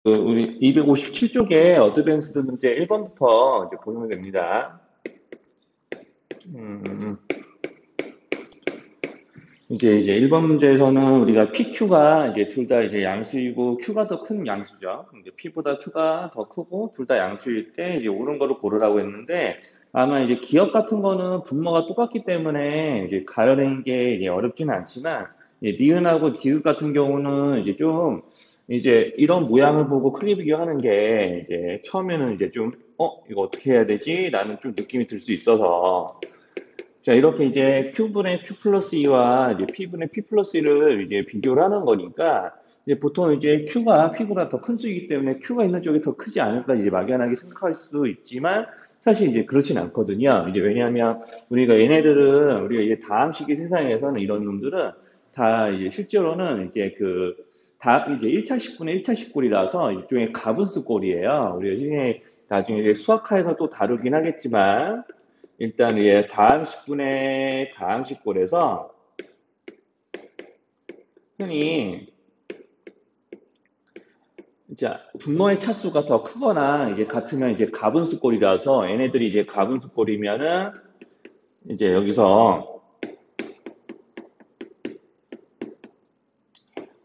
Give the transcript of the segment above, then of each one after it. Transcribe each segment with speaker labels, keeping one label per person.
Speaker 1: 우리 257쪽에 어드밴스드 문제 1번부터 이제 보시면 됩니다. 음, 이제 1번 문제에서는 우리가 PQ가 이제 둘 다 이제 양수이고 Q가 더 큰 양수죠. 이제 P보다 Q가 더 크고 둘 다 양수일 때 이제 옳은 거를 고르라고 했는데 아마 이제 기억 같은 거는 분모가 똑같기 때문에 이제 가려낸 게 이제 어렵지는 않지만 니은하고 디귿 같은 경우는 이제 좀 이제 이런 모양을 보고 크게 비교하는 게 이제 처음에는 이제 좀 이거 어떻게 해야 되지? 라는 좀 느낌이 들 수 있어서 자, 이렇게 이제 Q분의 Q 플러스 E와 이제 P분의 P 플러스 E를 이제 비교를 하는 거니까, 이제 보통 이제 Q가 P보다 더 큰 수이기 때문에 Q가 있는 쪽이 더 크지 않을까 이제 막연하게 생각할 수도 있지만, 사실 이제 그렇진 않거든요. 이제 왜냐하면 우리가 얘네들은, 우리가 이제 다항식의 세상에서는 이런 놈들은 다 이제 실제로는 이제 다 이제 1차 식분의 1차 식골이라서 일종의 가분수 꼴이에요. 우리가 나중에 이제 수학화에서 또 다루긴 하겠지만, 일단 예, 다항식분의 다항식골에서 흔히 자, 분모의 차수가 더 크거나 이제 같으면 이제 가분수꼴이라서 얘네들이 이제 가분수꼴이면은 이제 여기서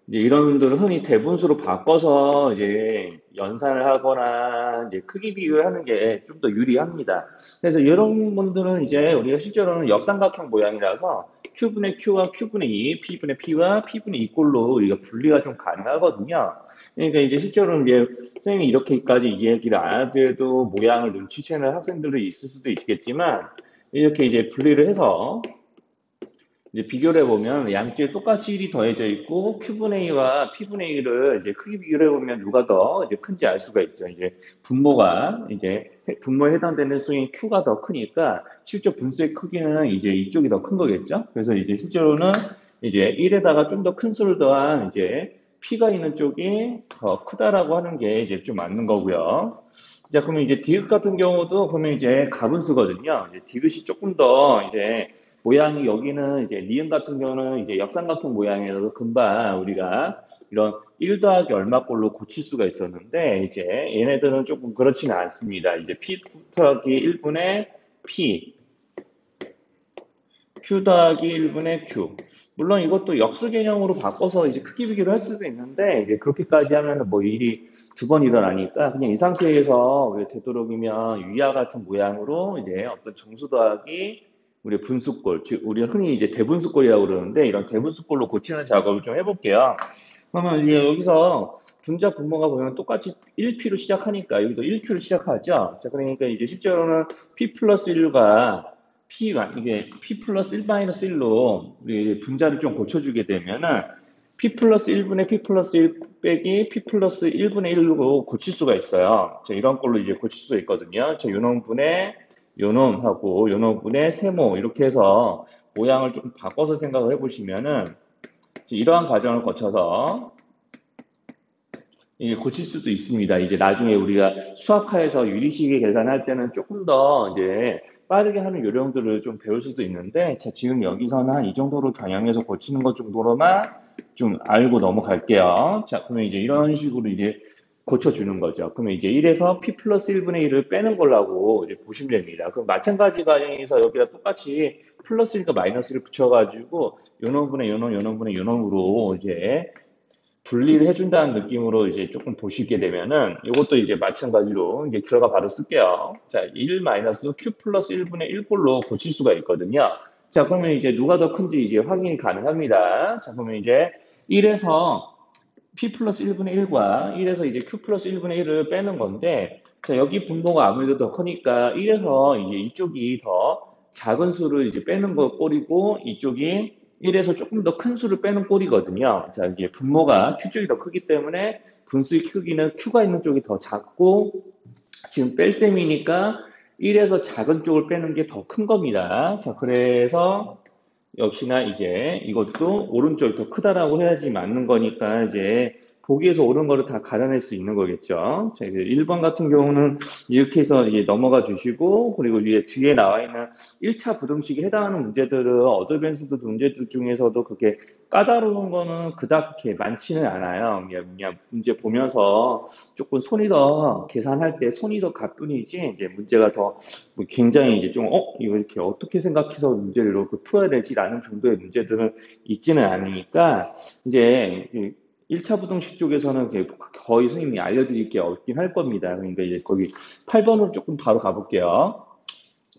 Speaker 1: 이제 이런 분들은 흔히 대분수로 바꿔서 이제 연산을 하거나 이제 크기 비교를 하는 게 좀 더 유리합니다. 그래서 이런 분들은 이제 우리가 실제로는 역삼각형 모양이라서 Q분의 Q와 Q분의 2, P분의 P와 P분의 2꼴로 우리가 분리가 좀 가능하거든요. 그러니까 이제 실제로는 이제 선생님이 이렇게까지 이야기를 안 하더라도 모양을 눈치채는 학생들이 있을 수도 있겠지만 이렇게 이제 분리를 해서 이제 비교를 해보면 양쪽에 똑같이 1이 더해져 있고 Q분의 A와 P분의 A를 이제 크게 비교를 해보면 누가 더 이제 큰지 알 수가 있죠. 이제 분모에 해당되는 수인 Q가 더 크니까 실제 분수의 크기는 이제 이쪽이 더 큰 거겠죠. 그래서 이제 실제로는 이제 1에다가 좀 더 큰 수를 더한 이제 P가 있는 쪽이 더 크다라고 하는 게 이제 좀 맞는 거고요. 자, 그러면 이제 디귿 같은 경우도 그러면 이제 가분수거든요. 이제 디귿이 조금 더 이제 모양이 여기는 이제 니은 같은 경우는 이제 역삼각형 모양이라서 금방 우리가 이런 1 더하기 얼마꼴로 고칠 수가 있었는데 이제 얘네들은 조금 그렇지는 않습니다. 이제 P 더하기 1분의 P, Q 더하기 1분의 Q. 물론 이것도 역수 개념으로 바꿔서 이제 크기 비교를 할 수도 있는데 이제 그렇게까지 하면은 뭐 일이 두 번 일어나니까 그냥 이 상태에서 우리 되도록이면 위와 같은 모양으로 이제 어떤 정수 더하기 우리 분수꼴, 즉 우리가 흔히 이제 대분수꼴이라고 그러는데 이런 대분수꼴로 고치는 작업을 좀 해볼게요. 그러면 이제 여기서 분자 분모가 보면 똑같이 1P로 시작하니까 여기도 1Q로 시작하죠. 자, 그러니까 이제 실제로는 P 플러스 1과 이게 P 플러스 1 마이너스 1로 우리 분자를 좀 고쳐주게 되면은 P 플러스 1분의 P 플러스 1 빼기 P 플러스 1분의 1로 고칠 수가 있어요. 자, 이런 걸로 이제 고칠 수가 있거든요. 자, 요놈분의 요놈하고 요놈분의 세모 이렇게 해서 모양을 좀 바꿔서 생각을 해보시면은 이러한 과정을 거쳐서 이게 고칠 수도 있습니다. 이제 나중에 우리가 수학화에서 유리식의 계산할 때는 조금 더 이제 빠르게 하는 요령들을 좀 배울 수도 있는데, 자, 지금 여기서는 한 이 정도로 겨냥해서 고치는 것 정도로만 좀 알고 넘어갈게요. 자, 그러면 이제 이런 식으로 이제 고쳐주는 거죠. 그러면 이제 1에서 P 플러스 1분의 1을 빼는 걸라고 이제 보시면 됩니다. 그럼 마찬가지 과정에서 여기다 똑같이 플러스 1과 마이너스를 붙여가지고 요놈분의 요놈, 요놈분의 요놈으로 이제 분리를 해준다는 느낌으로 이제 조금 보시게 되면은 이것도 이제 마찬가지로 이제 결과 바로 쓸게요. 자, 1 마이너스 Q 플러스 1분의 1꼴로 고칠 수가 있거든요. 자, 그러면 이제 누가 더 큰지 이제 확인이 가능합니다. 자, 그러면 이제 1에서 P 플러스 1분의 1과 1에서 이제 Q 플러스 1분의 1을 빼는 건데, 자, 여기 분모가 아무래도 더 크니까 1에서 이제 이쪽이 더 작은 수를 이제 빼는 거 꼴이고, 이쪽이 1에서 조금 더 큰 수를 빼는 꼴이거든요. 자, 이게 분모가 Q 쪽이 더 크기 때문에 분수의 크기는 Q가 있는 쪽이 더 작고, 지금 뺄셈이니까 1에서 작은 쪽을 빼는 게 더 큰 겁니다. 자, 그래서 역시나 이제 이것도 오른쪽이 더 크다라고 해야지 맞는 거니까 이제 보기에서 옳은 거를 다 가려낼 수 있는 거겠죠. 자, 이제 1번 같은 경우는 이렇게 해서 이제 넘어가 주시고, 그리고 이제 뒤에 나와 있는 1차 부등식에 해당하는 문제들은 어드밴스드 문제들 중에서도 그렇게 까다로운 거는 그닥 많지는 않아요. 그냥 문제 보면서 조금 손이 더 계산할 때 손이 더 가뿐이지 이제 문제가 더 뭐 굉장히 이제 좀 이거 이렇게 어떻게 생각해서 문제를 이렇게 풀어야 될지라는 정도의 문제들은 있지는 않으니까 이제 1차 부등식 쪽에서는 거의 선생님이 알려드릴 게 없긴 할 겁니다. 그러니까 이제 거기 8번으로 조금 바로 가볼게요.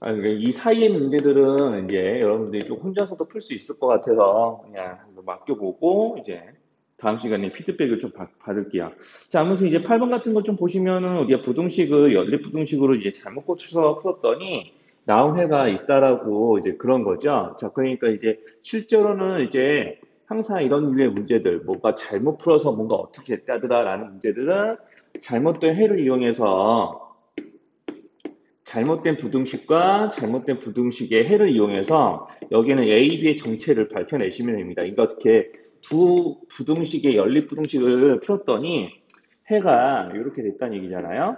Speaker 1: 그러니까 이 사이의 문제들은 이제 여러분들이 좀 혼자서도 풀 수 있을 것 같아서 그냥 한번 맡겨보고 이제 다음 시간에 피드백을 좀 받을게요. 자, 아무튼 이제 8번 같은 거 좀 보시면은 우리가 부등식을 연립부등식으로 이제 잘못 고쳐서 풀었더니 나온 해가 있다라고 이제 그런 거죠. 자, 그러니까 이제 실제로는 이제 항상 이런 류의 문제들, 뭔가 잘못 풀어서 뭔가 어떻게 됐다더라라는 문제들은 잘못된 해를 이용해서 잘못된 부등식과 잘못된 부등식의 해를 이용해서 여기는 A, B의 정체를 밝혀내시면 됩니다. 그러니까 어떻게 두 부등식의 연립 부등식을 풀었더니 해가 이렇게 됐다는 얘기잖아요.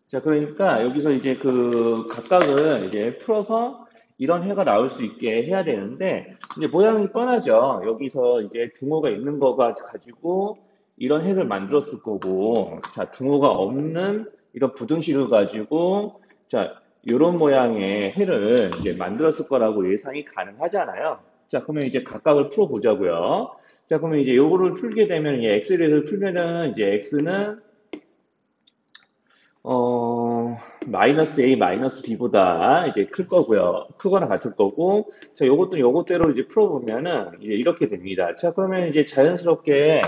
Speaker 1: 자, 그러니까 여기서 이제 그 각각을 이제 풀어서 이런 해가 나올 수 있게 해야 되는데 이제 모양이 뻔하죠. 여기서 이제 등호가 있는 거가 가지고 이런 해를 만들었을 거고, 자, 등호가 없는 이런 부등식을 가지고 자, 이런 모양의 해를 이제 만들었을 거라고 예상이 가능하잖아요. 자, 그러면 이제 각각을 풀어 보자고요. 자, 그러면 이제 요거를 풀게 되면 x에 대해서 풀면은 이제 x는 마이너스 A, 마이너스 B보다 이제 클 거고요. 크거나 같을 거고, 자, 요것도 요것대로 이제 풀어보면은 이제 이렇게 됩니다. 자, 그러면 이제 자연스럽게,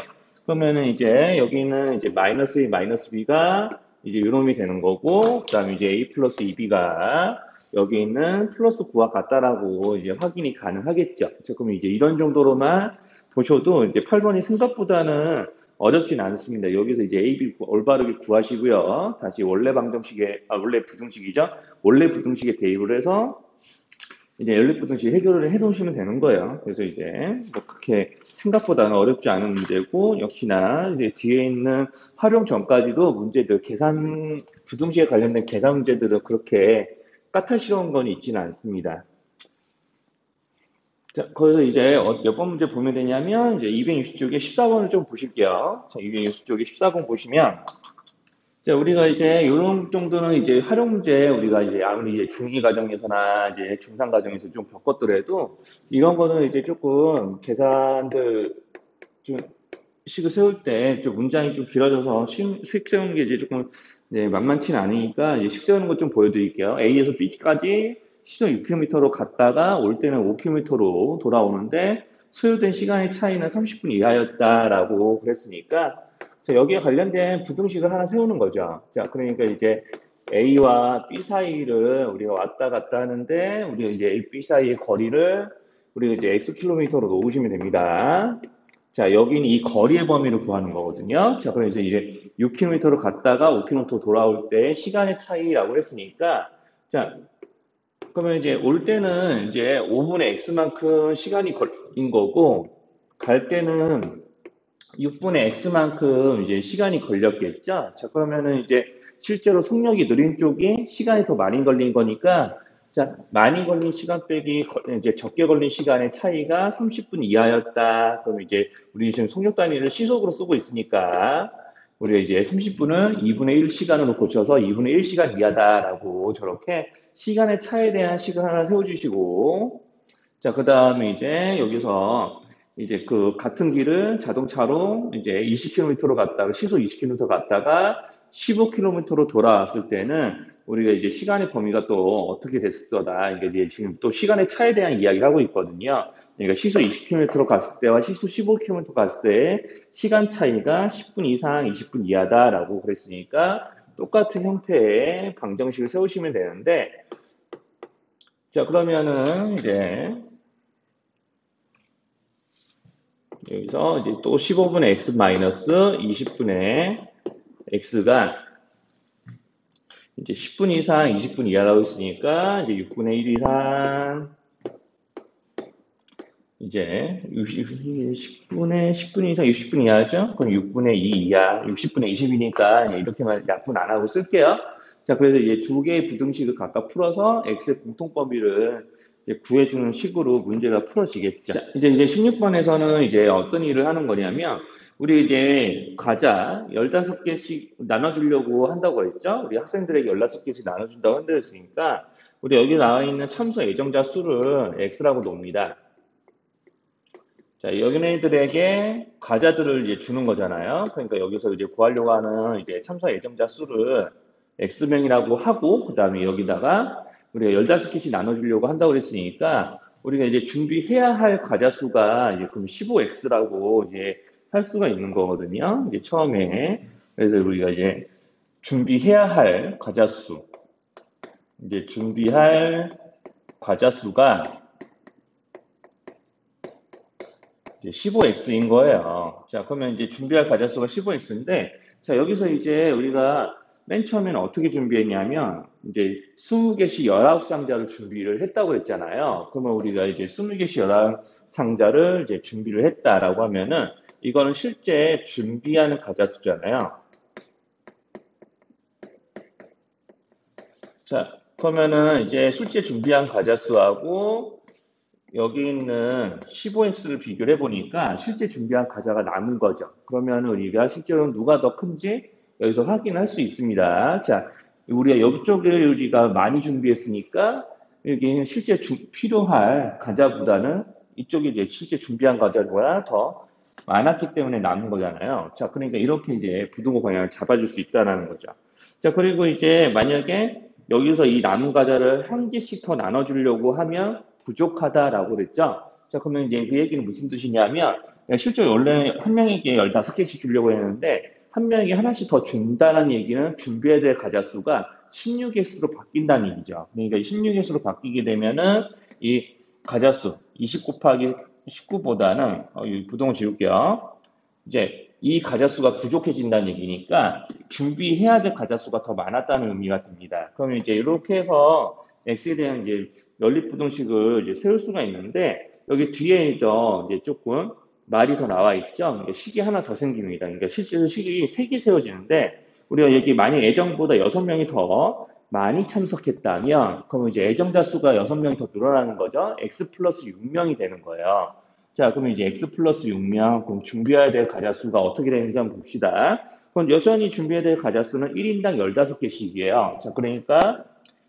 Speaker 1: 그러면은 이제 여기는 이제 마이너스 A, 마이너스 B가 이제 요놈이 되는 거고, 그 다음에 이제 A 플러스 2B가 여기 있는 플러스 9와 같다라고 이제 확인이 가능하겠죠. 자, 그러면 이제 이런 정도로만 보셔도 이제 8번이 생각보다는 어렵진 않습니다. 여기서 이제 A, B 올바르게 구하시고요. 다시 원래 부등식이죠. 원래 부등식에 대입을 해서 이제 연립부등식 해결을 해 놓으시면 되는 거예요. 그래서 이제 뭐 그렇게 생각보다는 어렵지 않은 문제고, 역시나 이제 뒤에 있는 활용 전까지도 문제들, 부등식에 관련된 계산 문제들은 그렇게 까탈스러운 건 있지는 않습니다. 자, 거기서 이제 몇 번 문제 보면 되냐면, 이제 260쪽에 14번을 좀 보실게요. 자, 260쪽에 14번 보시면, 자, 우리가 이제 이런 정도는 이제 활용 문제 우리가 이제 아무리 이제 중2 과정에서나 이제 중3 과정에서 좀 겪었더라도, 이런 거는 이제 조금 계산들 좀 식을 세울 때 좀 문장이 좀 길어져서 식 세우는 게 이제 조금 네, 만만치는 않으니까 이제 식 세우는 것 좀 보여드릴게요. A에서 B까지 시속 6km로 갔다가 올 때는 5km로 돌아오는데 소요된 시간의 차이는 30분 이하였다라고 그랬으니까 자, 여기에 관련된 부등식을 하나 세우는 거죠. 자, 그러니까 이제 A와 B 사이를 우리가 왔다 갔다 하는데 우리가 이제 A, B 사이의 거리를 우리가 이제 X킬로미터로 놓으시면 됩니다. 자, 여기는 이 거리의 범위를 구하는 거거든요. 자, 그럼 이제 6km로 갔다가 5km 돌아올 때 시간의 차이라고 했으니까, 자, 그러면 이제 올 때는 이제 5분의 x만큼 시간이 걸린 거고, 갈 때는 6분의 x만큼 이제 시간이 걸렸겠죠. 자, 그러면은 이제 실제로 속력이 느린 쪽이 시간이 더 많이 걸린 거니까, 자, 많이 걸린 시간 빼기 이제 적게 걸린 시간의 차이가 30분 이하였다. 그럼 이제 우리 지금 속력 단위를 시속으로 쓰고 있으니까 우리가 이제 30분은 2분의 1 시간으로 고쳐서 2분의 1 시간 이하다라고 저렇게 시간의 차에 대한 식을 하나 세워주시고, 자, 그 다음에 이제 여기서 이제 그 같은 길을 자동차로 이제 20km로 갔다가 시속 20km 갔다가 15km로 돌아왔을 때는 우리가 이제 시간의 범위가 또 어떻게 됐을 거다. 이게 이제 지금 또 시간의 차에 대한 이야기를 하고 있거든요. 그러니까 시속 20km로 갔을 때와 시속 15km 갔을 때 시간 차이가 10분 이상 20분 이하다라고 그랬으니까 똑같은 형태의 방정식을 세우시면 되는데 자, 그러면은 이제 여기서 이제 또 15분의 x 마이너스 20분의 x가 이제 10분 이상 20분 이하라고 했으니까 이제 6분의 1 이상 이제 10분의 10분 이상 60분 이하죠? 그럼 6분의 2 이하, 60분의 20이니까 이렇게만 약분 안 하고 쓸게요. 자, 그래서 이제 두 개의 부등식을 각각 풀어서 x의 공통범위를 이제 구해주는 식으로 문제가 풀어지겠죠. 자, 이제 16번에서는 이제 어떤 일을 하는 거냐면, 우리 이제 과자 15개씩 나눠주려고 한다고 그랬죠? 우리 학생들에게 15개씩 나눠준다고 한다했으니까, 우리 여기 나와 있는 참수 예정자 수를 x라고 놉니다. 자, 여기네들에게 과자들을 이제 주는 거잖아요. 그러니까 여기서 이제 구하려고 하는 이제 참사 예정자 수를 X명이라고 하고, 그 다음에 여기다가 우리가 15개씩 나눠주려고 한다고 그랬으니까, 우리가 이제 준비해야 할 과자 수가 이제 그럼 15X라고 이제 할 수가 있는 거거든요. 이제 처음에. 그래서 우리가 이제 준비해야 할 과자 수, 이제 준비할 과자 수가 이제 15x인 거예요. 자, 그러면 이제 준비할 과자수가 15x인데, 자, 여기서 이제 우리가 맨 처음에는 어떻게 준비했냐면, 이제 20개씩 19상자를 준비를 했다고 했잖아요. 그러면 우리가 이제 20개씩 19상자를 이제 준비를 했다라고 하면은, 이거는 실제 준비하는 과자수잖아요. 자, 그러면은 이제 실제 준비한 과자수하고 여기 있는 15x를 비교를 해보니까 실제 준비한 과자가 남은 거죠. 그러면 우리가 실제로 누가 더 큰지 여기서 확인할 수 있습니다. 자, 우리가 이쪽을 우리가 많이 준비했으니까 여기 실제 필요할 과자보다는 이쪽이 이제 실제 준비한 과자보다 더 많았기 때문에 남은 거잖아요. 자, 그러니까 이렇게 이제 부등호 방향을 잡아줄 수 있다는 거죠. 자, 그리고 이제 만약에 여기서 이 남은 과자를 한 개씩 더 나눠주려고 하면 부족하다라고 그랬죠. 자, 그러면 이제 그 얘기는 무슨 뜻이냐면, 실제로 원래 한 명에게 15개씩 주려고 했는데, 한 명에게 하나씩 더 준다는 얘기는 준비해야 될 과자 수가 16x로 바뀐다는 얘기죠. 그러니까 16x로 바뀌게 되면은 이 과자 수 20 곱하기 19보다는 이 부동을 지울게요. 이제 이 가자수가 부족해진다는 얘기니까 준비해야 될 가자수가 더 많았다는 의미가 됩니다. 그러면 이제 이렇게 해서 x에 대한 이제 연립부등식을 이제 세울 수가 있는데 여기 뒤에 더 이제 조금 말이 더 나와 있죠. 식이 하나 더 생깁니다. 그러니까 실제로 식이 3개 세워지는데 우리가 여기 만약 예정보다 6명이 더 많이 참석했다면 그러면 이제 예정자 수가 6명이 더 늘어나는 거죠. x 플러스 6명이 되는 거예요. 자, 그러면 이제 x 플러스 6명, 그럼 준비해야 될 과자수가 어떻게 되는지 한번 봅시다. 그럼 여전히 준비해야 될 과자수는 1인당 15개씩이에요. 자, 그러니까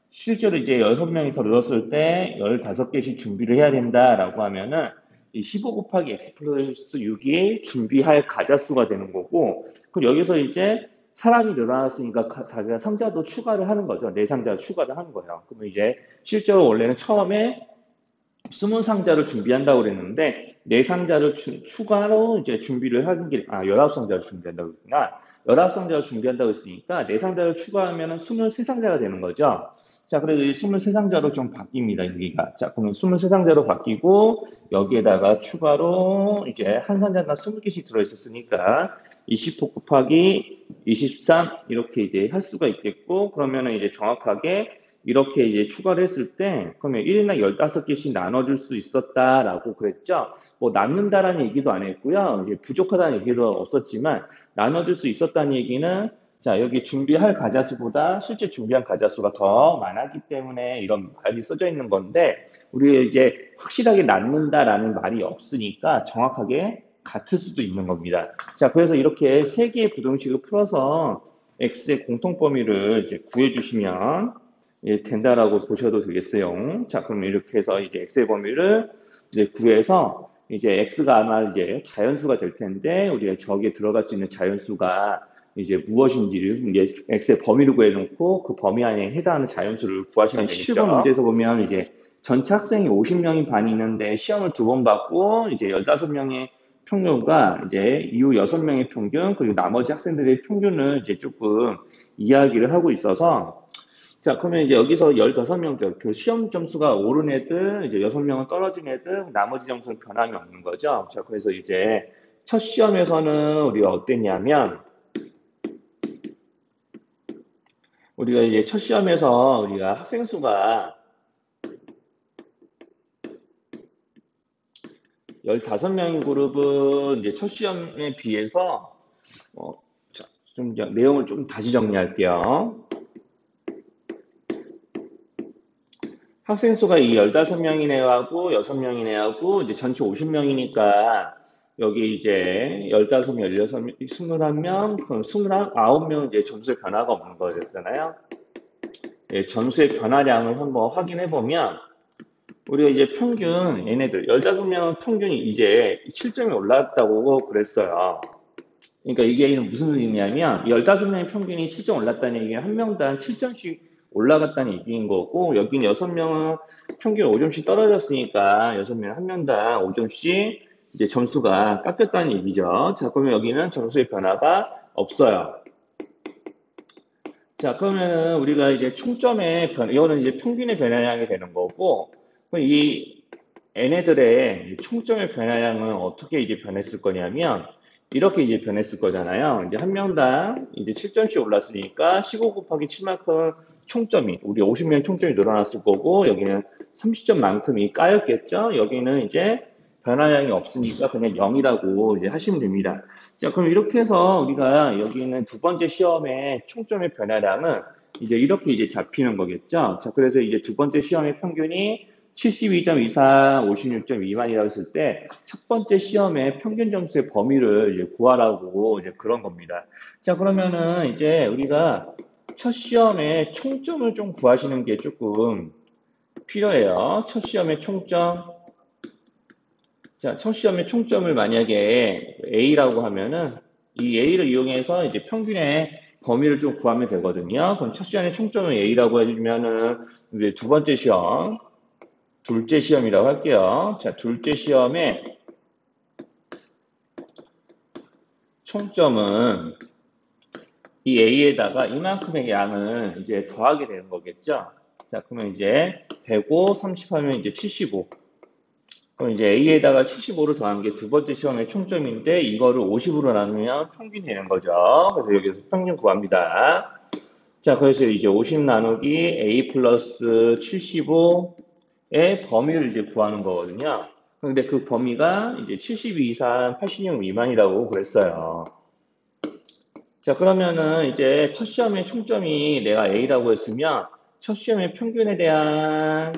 Speaker 1: 실제로 이제 6명이 더 늘었을 때 15개씩 준비를 해야 된다라고 하면은 이 15 곱하기 x 플러스 6이 준비할 과자수가 되는 거고, 그럼 여기서 이제 사람이 늘어났으니까 상자도 추가를 하는 거죠. 네 상자를 추가를 하는 거예요. 그러면 이제 실제로 원래는 처음에 20상자를 준비한다고 그랬는데, 4상자를 추가로 이제 준비를 하는 게, 19상자를 준비한다고 그랬구나. 19상자를 준비한다고 했으니까, 4상자를 추가하면 23상자가 되는 거죠. 자, 그래서 23상자로 좀 바뀝니다, 여기가. 자, 그러면 23상자로 바뀌고, 여기에다가 추가로 이제 한 상자당 20개씩 들어있었으니까, 25 곱하기 23, 이렇게 이제 할 수가 있겠고, 그러면은 이제 정확하게 이렇게 이제 추가를 했을 때, 그러면 1인당 15개씩 나눠줄 수 있었다라고 그랬죠. 뭐, 남는다라는 얘기도 안 했고요. 이제 부족하다는 얘기도 없었지만, 나눠줄 수 있었다는 얘기는, 자, 여기 준비할 가자수보다 실제 준비한 가자수가 더 많았기 때문에 이런 말이 써져 있는 건데, 우리가 이제 확실하게 낳는다라는 말이 없으니까 정확하게 같을 수도 있는 겁니다. 자, 그래서 이렇게 세 개의 부등식을 풀어서 x의 공통범위를 이제 구해주시면 예, 된다라고 보셔도 되겠어요. 자, 그럼 이렇게 해서 이제 x의 범위를 이제 구해서 이제 x가 아마 이제 자연수가 될 텐데 우리가 저기에 들어갈 수 있는 자연수가 이제 무엇인지를 이제 x의 범위를 구해놓고 그 범위 안에 해당하는 자연수를 구하시면 되겠죠. 17번 문제에서 보면 이제 전체 학생이 50명인 반이 있는데 시험을 2번 받고 이제 15명의 평균과 이제 이후 6명의 평균 그리고 나머지 학생들의 평균을 이제 조금 이야기를 하고 있어서 자, 그러면 이제 여기서 15명, 그 시험 점수가 오른 애들, 이제 6명은 떨어진 애들, 나머지 점수는 변함이 없는 거죠. 자, 그래서 이제 첫 시험에서는 우리가 어땠냐면, 우리가 이제 첫 시험에서 우리가 학생 수가 15명인 그룹은 이제 첫 시험에 비해서 어, 자, 좀 내용을 좀 다시 정리할게요. 학생 수가 이 15명인 애하고 6명인 애하고 이제 전체 50명이니까 여기 이제 15명, 16명, 21명, 그럼 29명 이제 점수의 변화가 없는 거잖아요. 예, 점수의 변화량을 한번 확인해 보면 우리가 이제 평균 얘네들 15명 평균이 이제 7점이 올랐다고 그랬어요. 그러니까 이게 무슨 의미냐면 15명의 평균이 7점 올랐다는 얘기는 한 명당 7점씩 올라갔다는 얘기인 거고 여기는 6명은 평균 5점씩 떨어졌으니까 6명 한 명당 5점씩 이제 점수가 깎였다는 얘기죠. 자, 그러면 여기는 점수의 변화가 없어요. 자, 그러면은 우리가 이제 총점의 이거는 이제 평균의 변화량이 되는 거고 그럼 이 얘네들의 총점의 변화량은 어떻게 이제 변했을 거냐면 이렇게 이제 변했을 거잖아요. 이제 한 명당 이제 7점씩 올랐으니까 15 곱하기 7만큼 총점이 우리 50명 총점이 늘어났을 거고 여기는 30점만큼이 까였겠죠. 여기는 이제 변화량이 없으니까 그냥 0이라고 이제 하시면 됩니다. 자, 그럼 이렇게 해서 우리가 여기 있는 두 번째 시험의 총점의 변화량은 이제 이렇게 이제 잡히는 거겠죠. 자, 그래서 이제 두 번째 시험의 평균이 72점 이상 56점 미만이라고 했을 때 첫 번째 시험의 평균 점수의 범위를 이제 구하라고 이제 그런 겁니다. 자, 그러면은 이제 우리가 첫 시험에 총점을 좀 구하시는 게 조금 필요해요. 첫 시험의 총점. 자, 첫 시험의 총점을 만약에 A라고 하면은 이 A를 이용해서 이제 평균의 범위를 좀 구하면 되거든요. 그럼 첫 시험의 총점을 A라고 해주면은 이제 두 번째 시험, 둘째 시험이라고 할게요. 자, 둘째 시험의 총점은 이 A에다가 이만큼의 양을 이제 더하게 되는 거겠죠. 자, 그러면 이제 105, 30 하면 이제 75. 그럼 이제 A에다가 75를 더한 게 두 번째 시험의 총점인데 이거를 50으로 나누면 평균이 되는 거죠. 그래서 여기서 평균 구합니다. 자, 그래서 이제 50 나누기 A 플러스 75의 범위를 이제 구하는 거거든요. 근데 그 범위가 이제 72 이상 86 미만이라고 그랬어요. 자, 그러면은 이제 첫 시험의 총점이 내가 A라고 했으면 첫 시험의 평균에 대한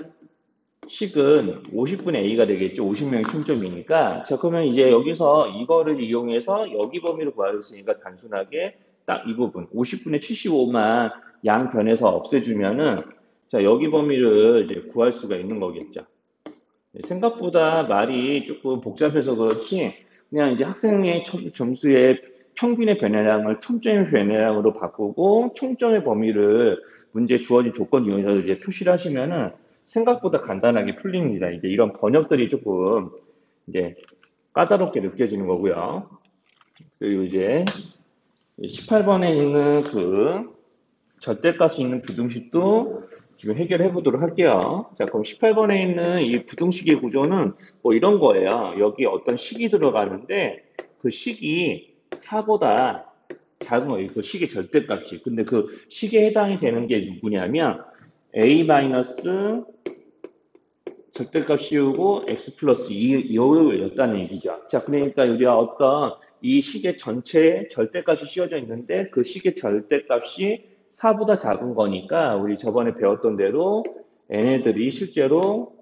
Speaker 1: 식은 50분의 A가 되겠죠. 50명이 총점이니까. 자, 그러면 이제 여기서 이거를 이용해서 여기 범위를 구하겠으니까 단순하게 딱 이 부분, 50분의 75만 양변에서 없애주면은 자, 여기 범위를 이제 구할 수가 있는 거겠죠. 생각보다 말이 조금 복잡해서 그렇지 그냥 이제 학생의 점수의 평균의 변화량을 총점의 변화량으로 바꾸고 총점의 범위를 문제 주어진 조건 이용해서 이제 표시를 하시면은 생각보다 간단하게 풀립니다. 이제 이런 번역들이 조금 이제 까다롭게 느껴지는 거고요. 그리고 이제 18번에 있는 그 절대값이 있는 부등식도 지금 해결해 보도록 할게요. 자, 그럼 18번에 있는 이 부등식의 구조는 뭐 이런 거예요. 여기 어떤 식이 들어가는데 그 식이 4보다 작은 거예요. 그 식의 절대값이. 근데 그 식에 해당이 되는 게 누구냐면 a 마이너스 절대값 씌우고 x 플러스 2였다는 얘기죠. 자, 그러니까 우리가 어떤 이 식의 전체에 절대값이 씌워져 있는데 그 식의 절대값이 4보다 작은 거니까 우리 저번에 배웠던 대로 얘네들이 실제로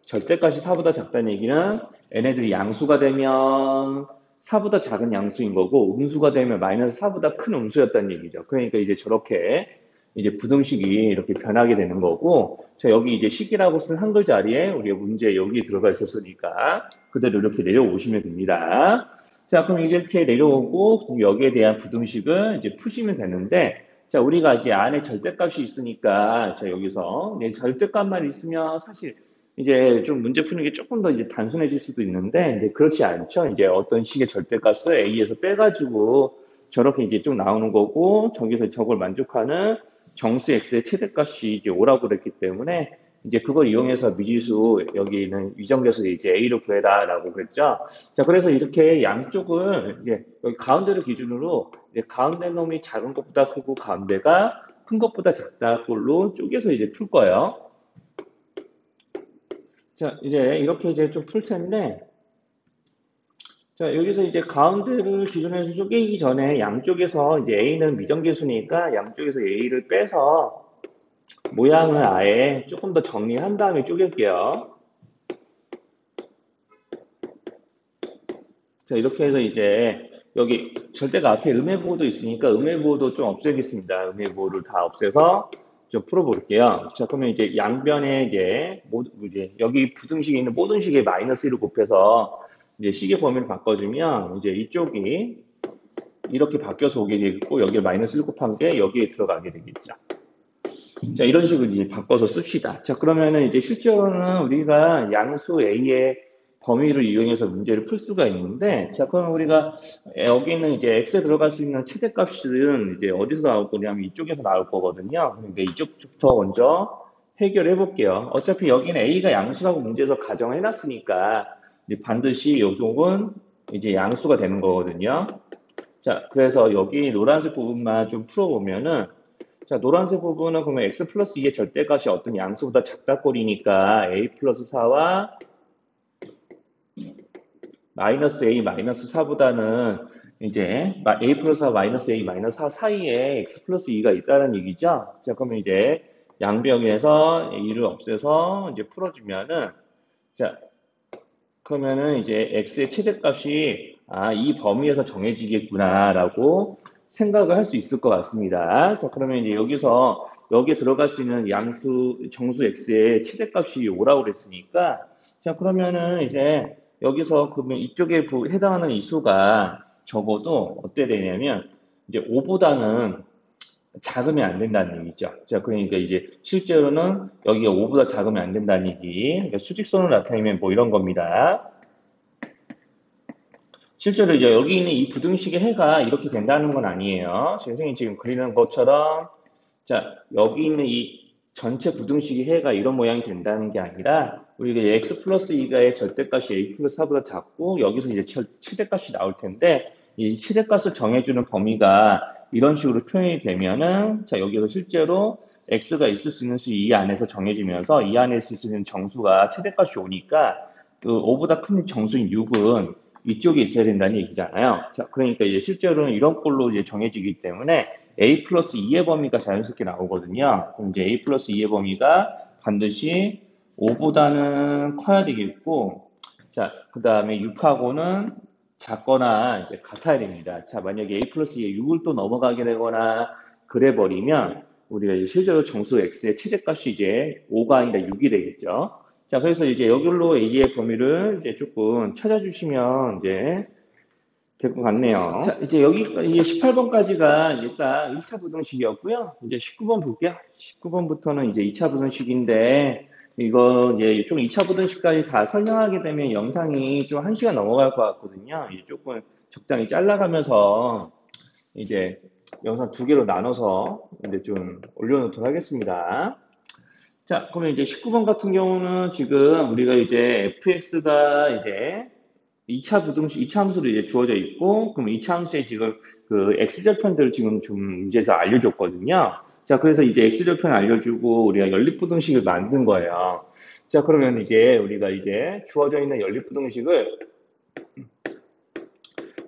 Speaker 1: 절대값이 4보다 작다는 얘기는 얘네들이 양수가 되면 4보다 작은 양수인 거고 음수가 되면 마이너스 4보다 큰 음수였다는 얘기죠. 그러니까 이제 저렇게 이제 부등식이 이렇게 변하게 되는 거고 자 여기 이제 식이라고 쓴 한글 자리에 우리가 문제 여기 들어가 있었으니까 그대로 이렇게 내려오시면 됩니다. 자 그럼 이제 이렇게 내려오고 여기에 대한 부등식을 이제 푸시면 되는데 자 우리가 이제 안에 절대값이 있으니까 자 여기서 절대값만 있으면 사실 이제 좀 문제 푸는 게 조금 더 이제 단순해질 수도 있는데 이제 그렇지 않죠. 이제 어떤 식의 절대값을 A에서 빼가지고 저렇게 이제 좀 나오는 거고 저기서 저걸 만족하는 정수 X의 최대값이 이제 5라고 그랬기 때문에 이제 그걸 이용해서 미지수 여기는 위정계수 이제 A로 구해라라고 그랬죠. 자 그래서 이렇게 양쪽을 이제 여기 가운데를 기준으로 이제 가운데 놈이 작은 것보다 크고 가운데가 큰 것보다 작다 꼴로 쪼개서 이제 풀 거예요. 자, 이제 이렇게 이제 좀 풀 텐데, 자, 여기서 이제 가운데를 기준으로 해서 쪼개기 전에 양쪽에서 이제 A는 미정계수니까 양쪽에서 A를 빼서 모양을 아예 조금 더 정리한 다음에 쪼갤게요. 자, 이렇게 해서 이제 여기 절대가 앞에 음해보호도 있으니까 음해보호도 좀 없애겠습니다. 음해보호를 다 없애서 좀 풀어볼게요. 자, 그러면 이제 양변에 이제 여기 부등식에 있는 모든 식에 마이너스 1을 곱해서 이제 식의 범위를 바꿔주면 이제 이쪽이 이렇게 바뀌어서 오게 되겠고 여기에 마이너스 1 곱한 게 여기에 들어가게 되겠죠. 자, 이런 식으로 이제 바꿔서 씁시다. 자, 그러면은 이제 실제로는 우리가 양수 A의 범위를 이용해서 문제를 풀 수가 있는데, 자, 그럼 우리가 여기는 이제 X에 들어갈 수 있는 최대값은 이제 어디서 나올 거냐면 이쪽에서 나올 거거든요. 그러니까 이쪽부터 먼저 해결해 볼게요. 어차피 여기는 A가 양수라고 문제에서 가정을 해놨으니까 이제 반드시 이쪽은 이제 양수가 되는 거거든요. 자, 그래서 여기 노란색 부분만 좀 풀어보면은 자, 노란색 부분은 그러면 x 플러스 2의 절대값이 어떤 양수보다 작다꼴이니까 a 플러스 4와 마이너스 a 마이너스 4보다는 이제 a 플러스 4 마이너스 a 마이너스 4 사이에 x 플러스 2가 있다는 얘기죠. 자, 그러면 이제 양변에서 a를 없애서 이제 풀어주면은 자, 그러면은 이제 x의 최대값이 이 범위에서 정해지겠구나라고 생각을 할 수 있을 것 같습니다. 자, 그러면 이제 여기서 여기에 들어갈 수 있는 정수 x의 최대값이 5라고 그랬으니까 자, 그러면은 이제 여기서 그러면 이쪽에 해당하는 이 수가 적어도 어때 되냐면 이제 5보다는 작으면 안 된다는 얘기죠. 자, 그러니까 이제 실제로는 여기가 5보다 작으면 안 된다는 얘기. 그러니까 수직선으로 나타내면 뭐 이런 겁니다. 실제로 이제 여기 있는 이 부등식의 해가 이렇게 된다는 건 아니에요. 선생님이 지금 그리는 것처럼 자, 여기 있는 이 전체 부등식의 해가 이런 모양이 된다는 게 아니라 우리가 x 플러스 2가의 절대값이 a 플러스 4보다 작고 여기서 이제 최대값이 나올 텐데 이 최대값을 정해주는 범위가 이런 식으로 표현이 되면은 자, 여기서 실제로 x가 있을 수 있는 수 이 안에서 정해지면서 이 안에 있을 수 있는 정수가 최대값이 오니까 그 5보다 큰 정수인 6은 이쪽에 있어야 된다는 얘기잖아요. 자, 그러니까 이제 실제로는 이런 꼴로 이제 정해지기 때문에 a 플러스 2의 범위가 자연스럽게 나오거든요. 그럼 이제 a 플러스 2의 범위가 반드시 5보다는 커야 되겠고, 자, 그 다음에 6하고는 작거나 이제 같아야 됩니다. 자, 만약에 a 플러스 2에 6을 또 넘어가게 되거나 그래 버리면 우리가 이제 실제로 정수 x의 최대값이 이제 5가 아니라 6이 되겠죠. 자, 그래서 이제 여기로 a의 범위를 이제 조금 찾아주시면 이제 될 것 같네요. 자, 이제 여기까지 이제 18번까지가 이제 딱 1차 부등식이었고요. 이제 19번 볼게요. 19번부터는 이제 2차 부등식인데 이거 이제 좀 2차 부등식까지 다 설명하게 되면 영상이 좀 1시간 넘어갈 것 같거든요. 이제 조금 적당히 잘라가면서 이제 영상 2개로 나눠서 이제 좀 올려놓도록 하겠습니다. 자, 그러면 이제 19번 같은 경우는 지금 우리가 이제 fx가 이제 2차 부등식, 2차 함수로 이제 주어져 있고, 그럼 2차 함수에 지금 그 x절편들을 지금 좀 문제에서 알려줬거든요. 자, 그래서 이제 x절편 알려주고 우리가 연립부등식을 만든 거예요. 자, 그러면 이제 우리가 이제 주어져 있는 연립부등식을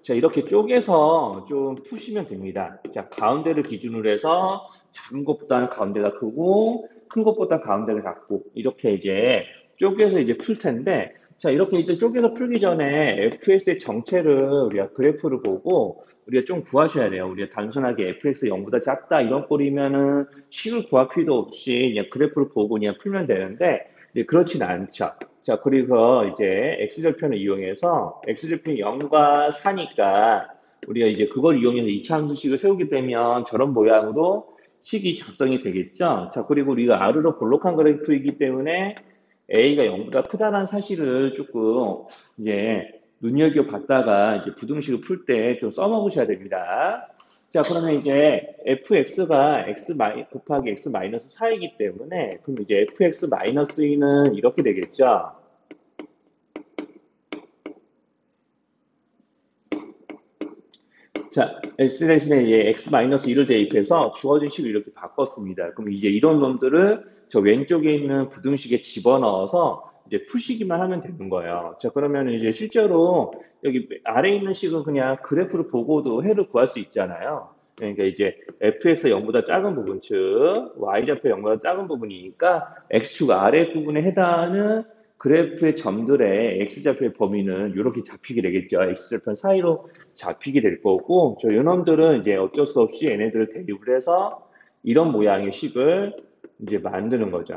Speaker 1: 자, 이렇게 쪼개서 좀 푸시면 됩니다. 자, 가운데를 기준으로 해서 작은 것보다는 가운데가 크고, 큰 것보다 가운데가 작고, 이렇게 이제 쪼개서 이제 풀 텐데, 자, 이렇게 이제 쪼개서 풀기 전에 fx의 정체를 우리가 그래프를 보고, 우리가 좀 구하셔야 돼요. 우리가 단순하게 fx 0보다 작다, 이런 꼴이면은 식을 구할 필요도 없이 그냥 그래프를 보고 그냥 풀면 되는데, 그렇지는 않죠. 자, 그리고 이제 x절편을 이용해서 x절편이 0과 4니까 우리가 이제 그걸 이용해서 2차 함수식을 세우게 되면 저런 모양으로 식이 작성이 되겠죠. 자, 그리고 우리가 R로 볼록한 그래프이기 때문에 A가 0보다 크다는 사실을 조금 이제 눈여겨봤다가 이제 부등식을 풀 때 좀 써먹으셔야 됩니다. 자, 그러면 이제 fx가 x 곱하기 x 마이너스 4이기 때문에 그럼 이제 fx 마이너스 2는 이렇게 되겠죠. 자, x 대신에 이제 x 마이너스 2를 대입해서 주어진 식을 이렇게 바꿨습니다. 그럼 이제 이런 놈들을 저 왼쪽에 있는 부등식에 집어넣어서 이제 푸시기만 하면 되는 거예요. 자, 그러면 이제 실제로 여기 아래에 있는 식은 그냥 그래프를 보고도 해를 구할 수 있잖아요. 그러니까 이제 fx가 0보다 작은 부분측, y좌표 0보다 작은 부분이니까 x축 아래 부분에 해당하는 그래프의 점들의 x좌표의 범위는 이렇게 잡히게 되겠죠. x좌표 사이로 잡히게 될 거고, 저 요놈들은 이제 어쩔 수 없이 얘네들을 대입을 해서 이런 모양의 식을 이제 만드는 거죠.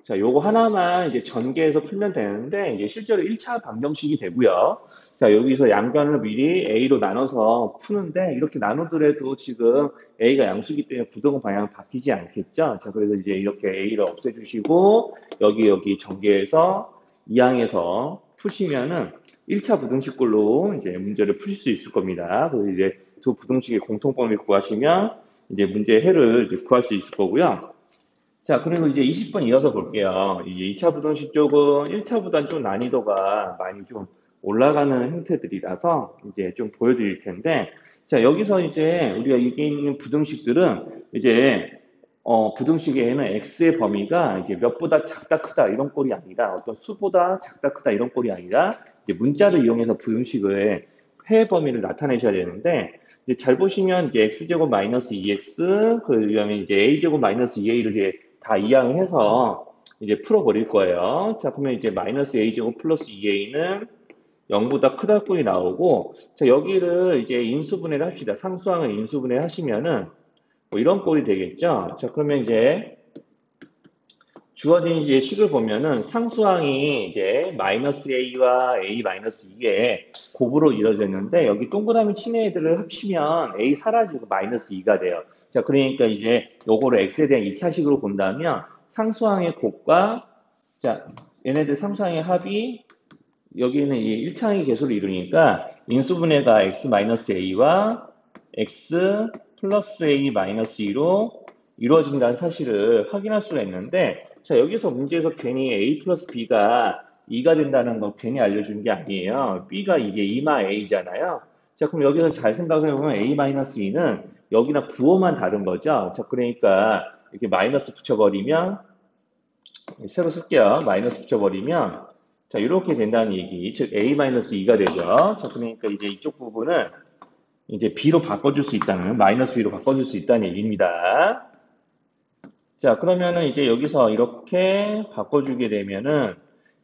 Speaker 1: 자, 요거 하나만 이제 전개해서 풀면 되는데, 이제 실제로 1차 방정식이 되고요. 자, 여기서 양변을 미리 A로 나눠서 푸는데, 이렇게 나누더라도 지금 A가 양수기 때문에 부동 방향 바뀌지 않겠죠? 자, 그래서 이제 이렇게 A를 없애주시고, 여기 전개해서 이항에서 푸시면은 1차 부등식꼴로 이제 문제를 푸실 수 있을 겁니다. 그래서 이제 두 부등식의 공통범위 구하시면 이제 문제의 해를 이제 구할 수 있을 거고요. 자, 그리고 이제 20번 이어서 볼게요. 이제 2차 부등식 쪽은 1차보다는 좀 난이도가 많이 좀 올라가는 형태들이라서 이제 좀 보여드릴 텐데, 자, 여기서 이제 우리가 이게 있는 부등식들은 이제 부등식에는 x의 범위가 이제 몇보다 작다 크다 이런 꼴이 아니라 어떤 수보다 작다 크다 이런 꼴이 아니라 이제 문자를 이용해서 부등식의 해 범위를 나타내셔야 되는데 이제 잘 보시면 이제 x제곱 마이너스 2x 그다음에 이제 a제곱 마이너스 2a를 이제 다 이항해서 이제 풀어버릴 거예요. 자, 그러면 이제 마이너스 a제곱 플러스 2a는 0보다 크다 꼴이 나오고 자, 여기를 이제 인수분해를 합시다. 상수항을 인수분해 하시면은 뭐 이런 꼴이 되겠죠. 자, 그러면 이제 주어진 이제 식을 보면은 상수항이 이제 마이너스 a와 a 마이너스 2의 곱으로 이루어졌는데 여기 동그라미 친 애들을 합치면 a 사라지고 마이너스 2가 돼요. 자, 그러니까 이제 요거를 x에 대한 2차식으로 본다면 상수항의 곱과 자, 얘네들 상수항의 합이 여기는 이 1차항의 개수를 이루니까 인수분해가 x 마이너스 a와 x 플러스 a 마이너스 2로 이루어진다는 사실을 확인할 수가 있는데 자, 여기서 문제에서 괜히 a 플러스 b가 2가 된다는 거 괜히 알려준 게 아니에요. b가 이게 2마 a잖아요. 자, 그럼 여기서 잘 생각해보면 a 마이너스 2는 여기나 부호만 다른 거죠. 자, 그러니까 이렇게 마이너스 붙여버리면 새로 쓸게요. 마이너스 붙여버리면 자, 이렇게 된다는 얘기. 즉 a-2가 되죠. 자, 그러니까 이제 이쪽 부분을 이제 b로 바꿔줄 수 있다는 마이너스 b로 바꿔줄 수 있다는 얘기입니다. 자, 그러면은 이제 여기서 이렇게 바꿔주게 되면은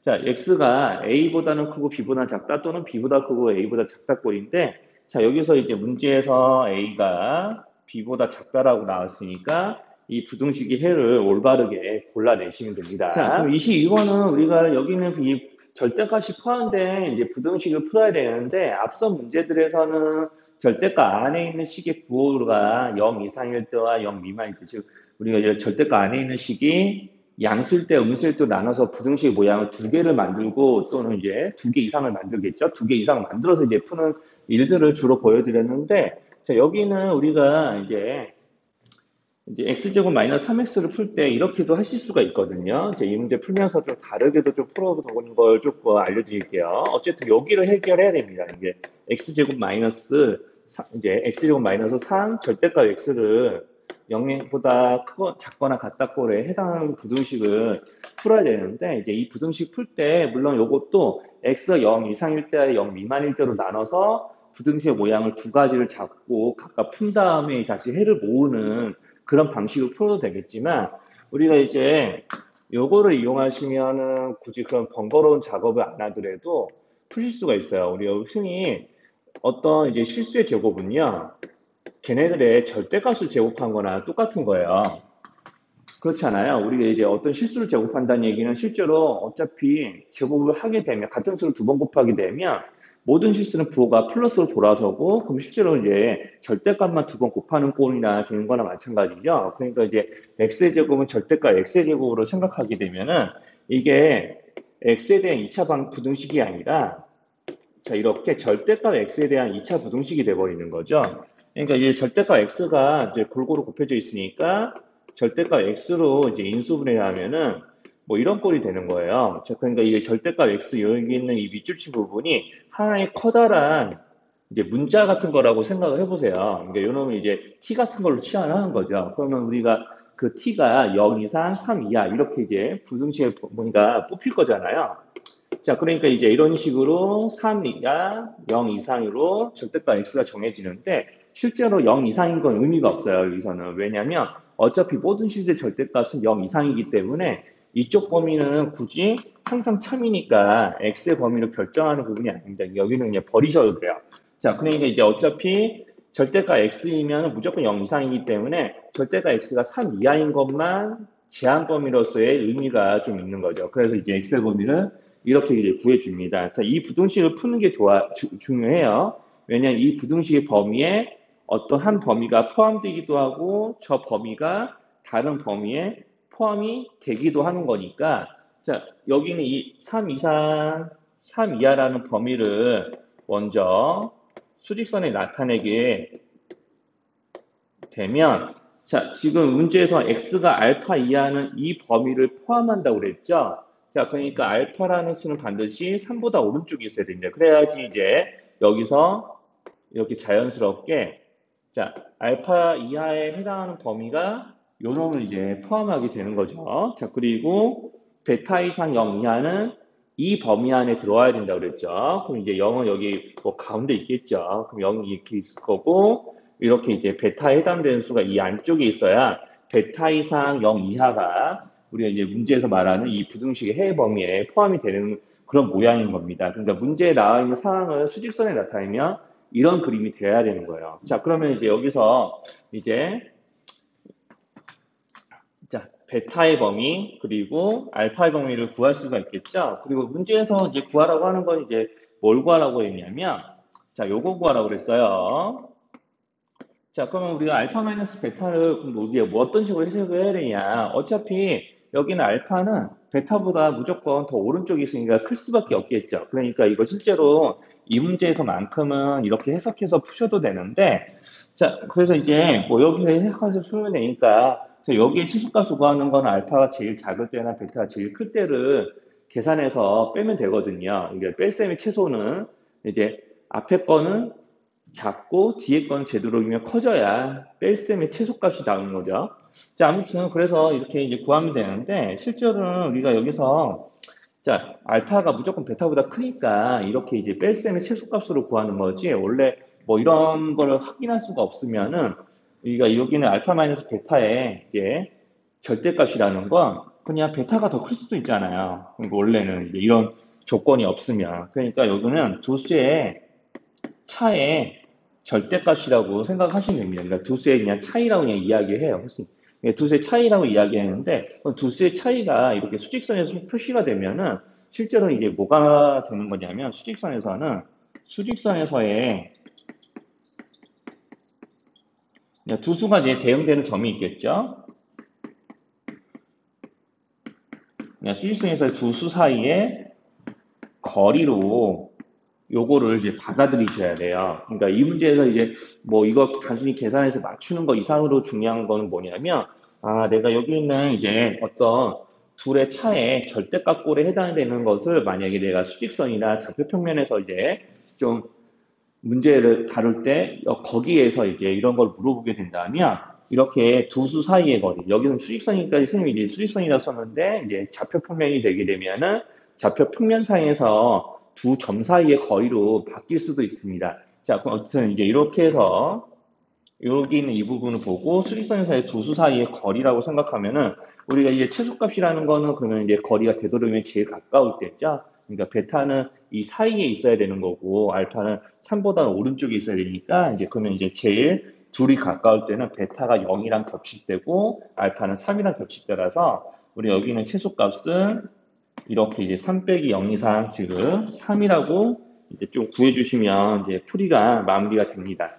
Speaker 1: 자, x가 a보다는 크고 b보다 작다 또는 b보다 크고 a보다 작다 꼴인데 자, 여기서 이제 문제에서 a가 b보다 작다라고 나왔으니까 이 부등식의 해를 올바르게 골라내시면 됩니다. 자, 그럼 22번은 우리가 여기는 이 절대값이 포함된 이제 부등식을 풀어야 되는데 앞서 문제들에서는 절대값 안에 있는 식의 부호가 0 이상일 때와 0 미만일 때, 즉 우리가 절대값 안에 있는 식이 양수일 때, 음수일 때 나눠서 부등식 모양을 두 개를 만들고 또는 이제 두 개 이상을 만들겠죠. 두 개 이상을 만들어서 이제 푸는 일들을 주로 보여드렸는데, 자, 여기는 우리가 이제 x제곱 마이너스 3x를 풀 때 이렇게도 하실 수가 있거든요. 이제 이 문제 풀면서 좀 다르게도 좀 풀어보는 걸 조금 알려드릴게요. 어쨌든 여기를 해결해야 됩니다. 이게 x제곱 마이너스 이제 x제곱 마이너스 3 절대값 x를 0보다 크거 작거나 같다 꼴에 해당하는 부등식을 풀어야 되는데 이제 이 부등식 풀 때 물론 이것도 x가 0 이상일 때와 0 미만일 때로 나눠서 부등식의 모양을 두 가지를 잡고 각각 푼 다음에 다시 해를 모으는 그런 방식으로 풀어도 되겠지만 우리가 이제 요거를 이용하시면은 굳이 그런 번거로운 작업을 안 하더라도 푸실 수가 있어요. 우리가 흔히 어떤 이제 실수의 제곱은요, 걔네들의 절대값을 제곱한 거나 똑같은 거예요. 그렇지 않아요? 우리가 이제 어떤 실수를 제곱한다는 얘기는 실제로 어차피 제곱을 하게 되면, 같은 수를 두 번 곱하게 되면, 모든 실수는 부호가 플러스로 돌아서고, 그럼 실제로 이제 절대값만 두 번 곱하는 꼴이나 되는 거나 마찬가지죠. 그러니까 이제 x의 제곱은 절대값 x의 제곱으로 생각하게 되면은, 이게 x에 대한 2차 부등식이 아니라, 자, 이렇게 절대값 x에 대한 2차 부등식이 돼버리는 거죠. 그러니까 이제 절대값 x가 이제 골고루 곱해져 있으니까 절대값 x로 이제 인수분해를 하면은 뭐 이런 꼴이 되는 거예요. 자, 그러니까 이게 절대값 x 여기 있는 이 밑줄치 부분이 하나의 커다란 이제 문자 같은 거라고 생각을 해보세요. 그러니까 요놈은 이제 t 같은 걸로 치환하는 거죠. 그러면 우리가 그 t가 0 이상, 3 이하 이렇게 이제 부등식의 범위가 뽑힐 거잖아요. 자, 그러니까 이제 이런 식으로 3 이하, 0 이상으로 절대값 x가 정해지는데 실제로 0 이상인 건 의미가 없어요. 여기서는. 왜냐하면 어차피 모든 실제 절대값은 0 이상이기 때문에 이쪽 범위는 굳이 항상 참이니까 x의 범위를 결정하는 부분이 아닙니다. 여기는 그냥 버리셔도 돼요. 자, 그러니까 이제 어차피 절대값 x이면 무조건 0 이상이기 때문에 절대값 x가 3 이하인 것만 제한 범위로서의 의미가 좀 있는 거죠. 그래서 이제 x의 범위를 이렇게 이제 구해줍니다. 자, 이 부등식을 푸는 게 중요해요. 왜냐하면 이 부등식의 범위에 어떤 한 범위가 포함되기도 하고 저 범위가 다른 범위에 포함이 되기도 하는 거니까 자, 여기는 이 3 이상, 3 이하라는 범위를 먼저 수직선에 나타내게 되면 자, 지금 문제에서 x가 알파 이하는 이 범위를 포함한다고 그랬죠? 자, 그러니까 알파라는 수는 반드시 3보다 오른쪽에 있어야 됩니다. 그래야지 이제 여기서 이렇게 자연스럽게 자, 알파 이하에 해당하는 범위가 요 놈을 이제 포함하게 되는 거죠. 자, 그리고 베타 이상 0 이하는 이 범위 안에 들어와야 된다고 그랬죠. 그럼 이제 0은 여기 뭐 가운데 있겠죠. 그럼 0이 이렇게 있을 거고 이렇게 이제 베타에 해당되는 수가 이 안쪽에 있어야 베타 이상 0 이하가 우리가 이제 문제에서 말하는 이 부등식의 해외 범위에 포함이 되는 그런 모양인 겁니다. 그러니까 문제에 나와 있는 상황을 수직선에 나타내면 이런 그림이 돼야 되는 거예요. 자, 그러면 이제 여기서 이제 자, 베타의 범위 그리고 알파의 범위를 구할 수가 있겠죠. 그리고 문제에서 이제 구하라고 하는 건 이제 뭘 구하라고 했냐면 자, 요거 구하라고 그랬어요. 자, 그러면 우리가 알파 마이너스 베타를 어디에 뭐 어떤 식으로 해석을 해야 되냐. 어차피 여기는 알파는 베타보다 무조건 더 오른쪽에 있으니까 클 수밖에 없겠죠. 그러니까 이거 실제로 이 문제에서만큼은 이렇게 해석해서 푸셔도 되는데, 자, 그래서 이제 뭐 여기서 해석해서 풀면 되니까, 자, 여기에 치수값을 구하는 건 알파가 제일 작을 때나 베타가 제일 클 때를 계산해서 빼면 되거든요. 이게 뺄셈의 최소는 이제 앞에 거는 작고 뒤에 건 제도록이면 커져야 뺄셈의 최소값이 나오는 거죠. 자, 아무튼 그래서 이렇게 이제 구하면 되는데 실제로는 우리가 여기서 자, 알파가 무조건 베타보다 크니까 이렇게 이제 뺄셈의 최소값으로 구하는 거지. 원래 뭐 이런 거를 확인할 수가 없으면은 우리가 여기는 알파 마이너스 베타의 이제 절대값이라는 건 그냥 베타가 더 클 수도 있잖아요. 그러니까 원래는 이제 이런 조건이 없으면. 그러니까 여기는 도수의 차의 절대값이라고 생각하시면 됩니다. 그러니까 두수의 그냥 차이라고 그냥 이야기해요. 두수의 차이라고 이야기하는데 두수의 차이가 이렇게 수직선에서 표시가 되면은 실제로 이게 뭐가 되는 거냐면 수직선에서는 수직선에서의 두수가 이제 대응되는 점이 있겠죠. 수직선에서 두수 사이의 거리로 요거를 이제 받아들이셔야 돼요. 그러니까 이 문제에서 이제 뭐 이거 단순히 계산해서 맞추는 거 이상으로 중요한 거는 뭐냐면 아 내가 여기 있는 이제 어떤 둘의 차의 절대값꼴에 해당되는 것을 만약에 내가 수직선이나 좌표평면에서 이제 좀 문제를 다룰 때 거기에서 이제 이런 걸 물어보게 된다면 이렇게 두 수 사이의 거리 여기는 수직선이니까 선생님이 이제 수직선이라 썼는데 이제 좌표평면이 되게 되면은 좌표평면 사이에서 두 점 사이의 거리로 바뀔 수도 있습니다. 자, 그럼 어쨌든 이제 이렇게 해서 여기 있는 이 부분을 보고 수직선에서의 두 수 사이의 거리라고 생각하면은 우리가 이제 최소값이라는 거는 그러면 이제 거리가 되도록이면 제일 가까울 때죠. 그러니까 베타는 이 사이에 있어야 되는 거고 알파는 3보다 오른쪽에 있어야 되니까 이제 그러면 이제 제일 둘이 가까울 때는 베타가 0이랑 겹칠 때고 알파는 3이랑 겹칠 때라서 우리 여기 있는 최소값은 이렇게 이제 3 빼기 0 이상 지금 3이라고 이제 좀 구해주시면 이제 풀이가 마무리가 됩니다.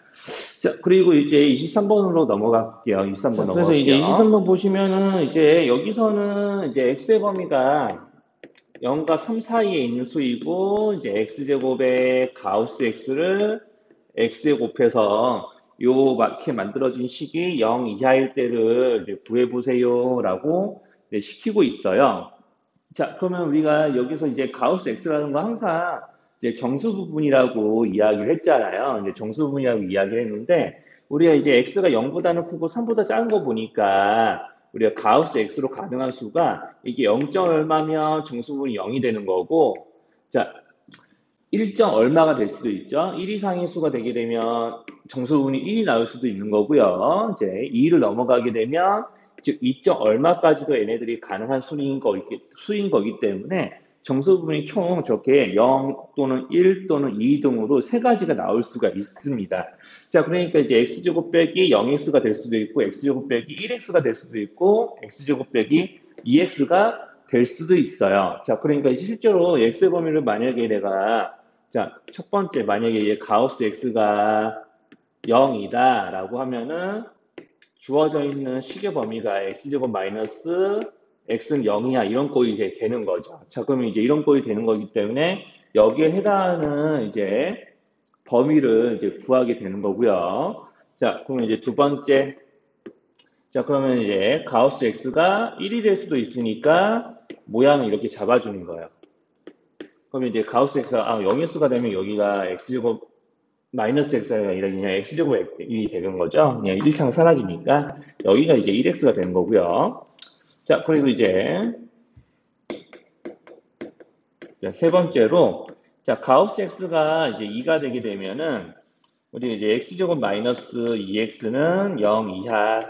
Speaker 1: 자, 그리고 이제 23번으로 넘어갈게요. 23번 넘어갈게요. 그래서 이제 23번 보시면은 이제 여기서는 이제 x의 범위가 0과 3 사이에 있는 수이고 이제 x제곱의 가우스 x를 x에 곱해서 요렇게 만들어진 식이 0 이하일 때를 이제 구해보세요라고 시키고 있어요. 자, 그러면 우리가 여기서 이제 가우스 x라는 거 항상 이제 정수 부분이라고 이야기를 했잖아요. 이제 정수 부분이라고 이야기를 했는데 우리가 이제 x가 0보다는 크고 3보다 작은 거 보니까 우리가 가우스 X로 가능한 수가 이게 0점 얼마면 정수분이 0이 되는 거고, 자, 1점 얼마가 될 수도 있죠. 1 이상의 수가 되게 되면 정수분이 1이 나올 수도 있는 거고요. 이제 2를 넘어가게 되면 즉 2점 얼마까지도 얘네들이 가능한 수인 거기 때문에 정수분이 총 저렇게 0 또는 1 또는 2 등으로 세 가지가 나올 수가 있습니다. 자, 그러니까 이제 x제곱 빼기 0x가 될 수도 있고 x제곱 빼기 1x가 될 수도 있고 x제곱 빼기 2x가 될 수도 있어요. 자, 그러니까 이제 실제로 x의 범위를 만약에 내가 자, 첫 번째 만약에 가우스 x가 0이다 라고 하면은 주어져 있는 식의 범위가 x제곱 마이너스 x는 0이야 이런 꼴이 이제 되는 거죠. 자, 그러면 이제 이런 꼴이 되는 거기 때문에 여기에 해당하는 이제 범위를 이제 구하게 되는 거고요. 자, 그러면 이제 두 번째. 자, 그러면 이제 가우스 x가 1이 될 수도 있으니까 모양을 이렇게 잡아주는 거예요. 그러면 이제 가우스 x가 0의 수가 되면 여기가 x제곱 마이너스 x가 아니라 그냥 x제곱이 되는 거죠. 그냥 1창 사라지니까 여기가 이제 1x가 되는 거고요. 자, 그리고 이제 세 번째로 자, 가우스 x가 이제 2가 되게 되면은 우리 이제 x제곱 마이너스 2x는 0 이하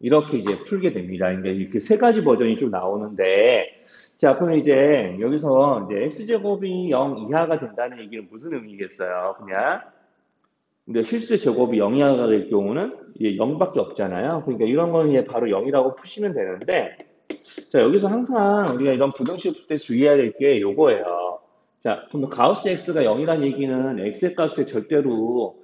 Speaker 1: 이렇게 이제 풀게 됩니다. 그러니까 이렇게 세 가지 버전이 좀 나오는데 자, 그럼 이제 여기서 이제 x제곱이 0 이하가 된다는 얘기는 무슨 의미겠어요? 그냥 근데 실수 제곱이 0 이하가 될 경우는 이제 0밖에 없잖아요. 그러니까 이런 거는 바로 0이라고 푸시면 되는데 자, 여기서 항상 우리가 이런 부등식 풀 때 주의해야 될 게 요거예요. 자, 그럼 가우스 x가 0이라는 얘기는 x의 값에 절대로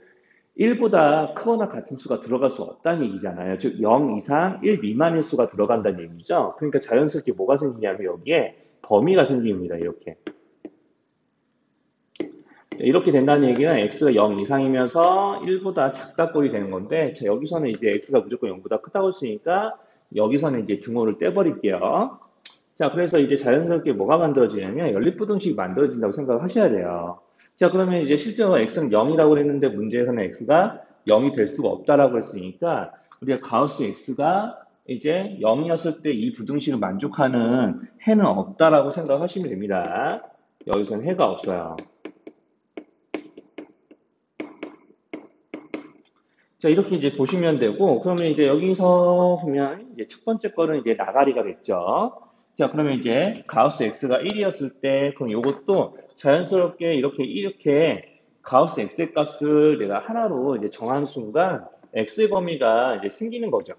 Speaker 1: 1보다 크거나 같은 수가 들어갈 수 없다는 얘기잖아요. 즉, 0 이상 1 미만의 수가 들어간다는 얘기죠. 그러니까 자연스럽게 뭐가 생기냐면 여기에 범위가 생깁니다. 이렇게. 이렇게 된다는 얘기는 x가 0 이상이면서 1보다 작다 꼴이 되는 건데 자, 여기서는 이제 x가 무조건 0보다 크다고 했으니까 여기서는 이제 등호를 떼버릴게요. 자, 그래서 이제 자연스럽게 뭐가 만들어지냐면 연립부등식이 만들어진다고 생각하셔야 돼요. 자, 그러면 이제 실제로 x는 0이라고 했는데 문제에서는 x가 0이 될 수가 없다라고 했으니까 우리가 가우스 x가 이제 0이었을 때 이 부등식을 만족하는 해는 없다라고 생각하시면 됩니다. 여기서는 해가 없어요. 자, 이렇게 이제 보시면 되고, 그러면 이제 여기서 보면 이제 첫 번째 거는 이제 나가리가 됐죠. 자, 그러면 이제 가우스 x가 1이었을 때, 그럼 이것도 자연스럽게 이렇게 가우스 x의 값을 내가 하나로 이제 정한 순간 x의 범위가 이제 생기는 거죠.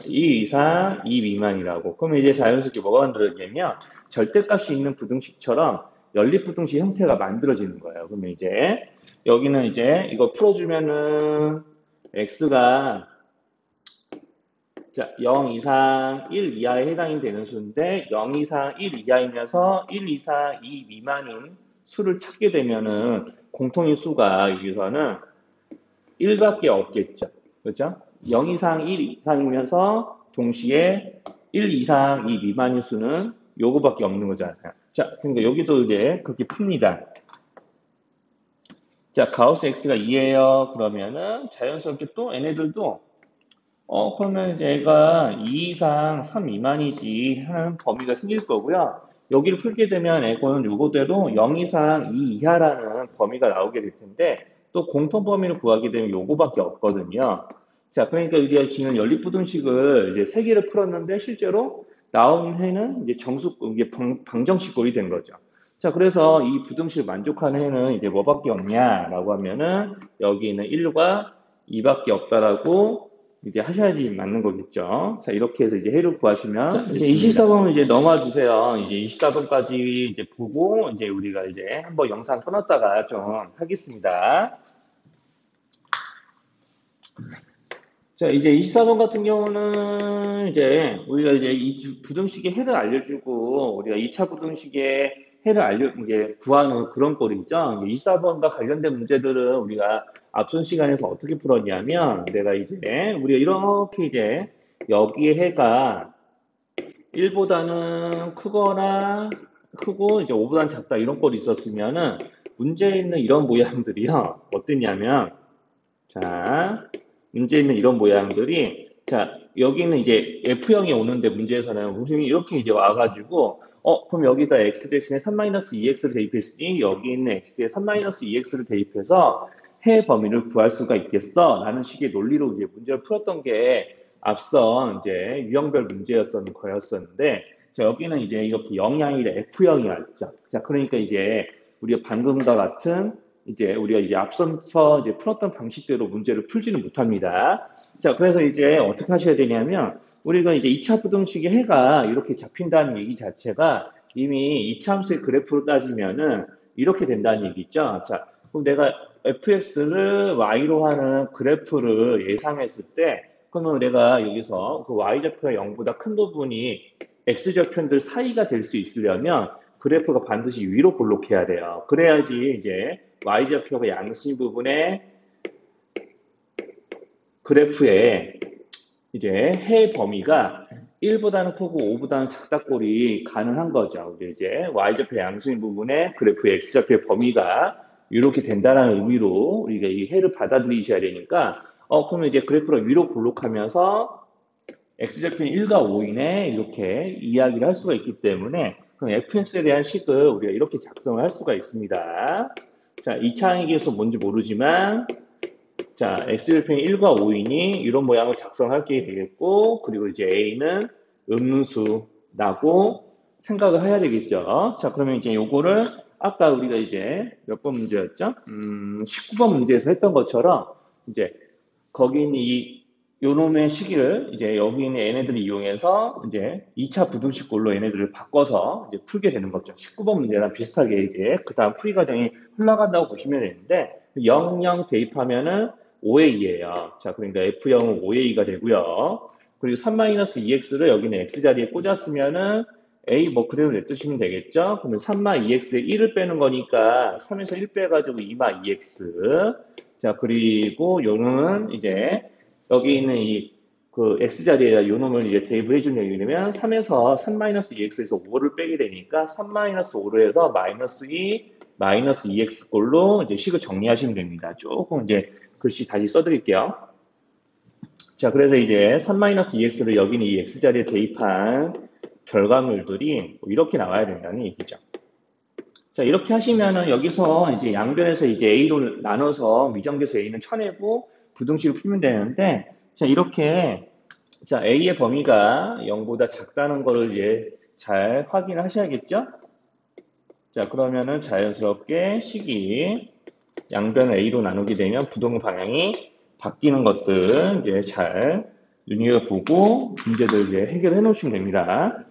Speaker 1: 2 이상 2 미만이라고. 그러면 이제 자연스럽게 뭐가 만들어지냐면 절대값이 있는 부등식처럼 연립부등식 형태가 만들어지는 거예요. 그러면 이제 여기는 이제 이거 풀어주면은 x가 자, 0 이상 1 이하에 해당이 되는 수인데 0 이상 1 이하이면서 1 이상 2 미만인 수를 찾게 되면은 공통의 수가 여기서는 1밖에 없겠죠. 그렇죠? 0 이상 1 이상이면서 동시에 1 이상 2 미만인 수는 요거밖에 없는 거잖아요. 자, 그러니까 여기도 이제 그렇게 풉니다. 자, 가우스 x가 2예요. 그러면은 자연스럽게 또 얘네들도 그러면 얘가 2 이상 3 미만이지 하는 범위가 생길 거고요. 여기를 풀게 되면 이거는 요거대로 0 이상 2 이하라는 범위가 나오게 될 텐데 또 공통 범위를 구하게 되면 요거밖에 없거든요. 자, 그러니까 우리가 지금 연립부등식을 이제 3개를 풀었는데 실제로 나온 해는 이제 이게 방정식꼴이 된 거죠. 자, 그래서 이 부등식을 만족하는 해는 이제 뭐밖에 없냐라고 하면은 여기 있는 1과 2밖에 없다라고 이제 하셔야지 맞는 거겠죠. 자, 이렇게 해서 이제 해를 구하시면 자, 이제 24번 이제 넘어와 주세요. 이제 24번까지 이제 보고 이제 우리가 이제 한번 영상 끊었다가 좀 하겠습니다. 자, 이제 24번 같은 경우는 이제 우리가 이제 이 부등식의 해를 알려주고 우리가 2차 부등식의 해를 이제 구하는 그런 꼴이죠. 24번과 관련된 문제들은 우리가 앞선 시간에서 어떻게 풀었냐면 내가 이제 우리가 이렇게 이제 여기에 해가 1보다는 크거나 크고 이제 5보다는 작다 이런 꼴이 있었으면은 문제에 있는 이런 모양들이요. 어땠냐면 자, 문제 있는 이런 모양들이 자 여기는 이제 F형이 오는데 문제에서는 우선이 이렇게 이제 와가지고 그럼 여기다 x 대신에 3-2x를 대입했으니 여기 있는 x에 3-2x를 대입해서 해 범위를 구할 수가 있겠어? 라는 식의 논리로 이제 문제를 풀었던 게 앞선 이제 유형별 문제였던 거였었는데 자, 여기는 이제 이렇게 0이 아니라 F형이 왔죠. 자, 그러니까 이제 우리가 방금과 같은 이제 우리가 이제 앞서서 이제 풀었던 방식대로 문제를 풀지는 못합니다. 자, 그래서 이제 어떻게 하셔야 되냐면 우리가 이제 2차 부등식의 해가 이렇게 잡힌다는 얘기 자체가 이미 2차 함수의 그래프로 따지면은 이렇게 된다는 얘기죠. 자, 그럼 내가 fx를 y로 하는 그래프를 예상했을 때 그러면 내가 여기서 그 y좌표가 0보다 큰 부분이 x좌표들 사이가 될 수 있으려면 그래프가 반드시 위로 볼록해야 돼요. 그래야지 이제 y좌표가 양수인 부분에 그래프에 이제 해 범위가 1보다는 크고 5보다는 작다 꼴이 가능한 거죠. 이제 y좌표 양수인 부분에 그래프의 x좌표의 범위가 이렇게 된다는 의미로 우리가 이 해를 받아들이셔야 되니까 그러면 이제 그래프를 위로 볼록하면서 x좌표는 1과 5이네 이렇게 이야기를 할 수가 있기 때문에 그럼 fx에 대한 식을 우리가 이렇게 작성을 할 수가 있습니다. 자, 2차 항의에서 뭔지 모르지만 자, x좌표는 1과 5이니 이런 모양을 작성할 게 되겠고 그리고 이제 a는 음수라고 생각을 해야 되겠죠. 자, 그러면 이제 요거를 아까 우리가 이제 몇 번 문제였죠? 19번 문제에서 했던 것처럼 이제 거기 있는 요놈의 식을 이제 여기 있는 얘네들을 이용해서 이제 2차 부등식꼴로 얘네들을 바꿔서 이제 풀게 되는 거죠. 19번 문제랑 비슷하게 이제 그 다음 풀이 과정이 흘러간다고 보시면 되는데 00 대입하면은 5a예요. 자, 그러니까 F형은 5a가 되고요. 그리고 3-2x를 여기는 x 자리에 꽂았으면은 a 뭐 그대로 냅두시면 되겠죠. 그러면 3-2x에 1을 빼는 거니까 3에서 1 빼가지고 2-2x. 자, 그리고 요는 이제 여기 있는 그 x 자리에다 요 놈을 이제 대입을 해주는 얘기냐면 3에서 3-2x에서 5를 빼게 되니까 3-5를 해서 -2, -2x 꼴로 이제 식을 정리하시면 됩니다. 조금 이제 글씨 다시 써드릴게요. 자, 그래서 이제 3-2x를 여기는 이 x 자리에 대입한 결과물들이 이렇게 나와야 된다는 얘기죠. 자, 이렇게 하시면은 여기서 이제 양변에서 이제 a로 나눠서 미정계수 a는 쳐내고 부등식을 풀면 되는데, 자, 이렇게, 자, a의 범위가 0보다 작다는 거를 이제 잘 확인하셔야겠죠? 자, 그러면은 자연스럽게 식이 양변을 a로 나누게 되면 부동 방향이 바뀌는 것들 이제 잘 눈여겨보고 문제들 이제 해결해 놓으시면 됩니다.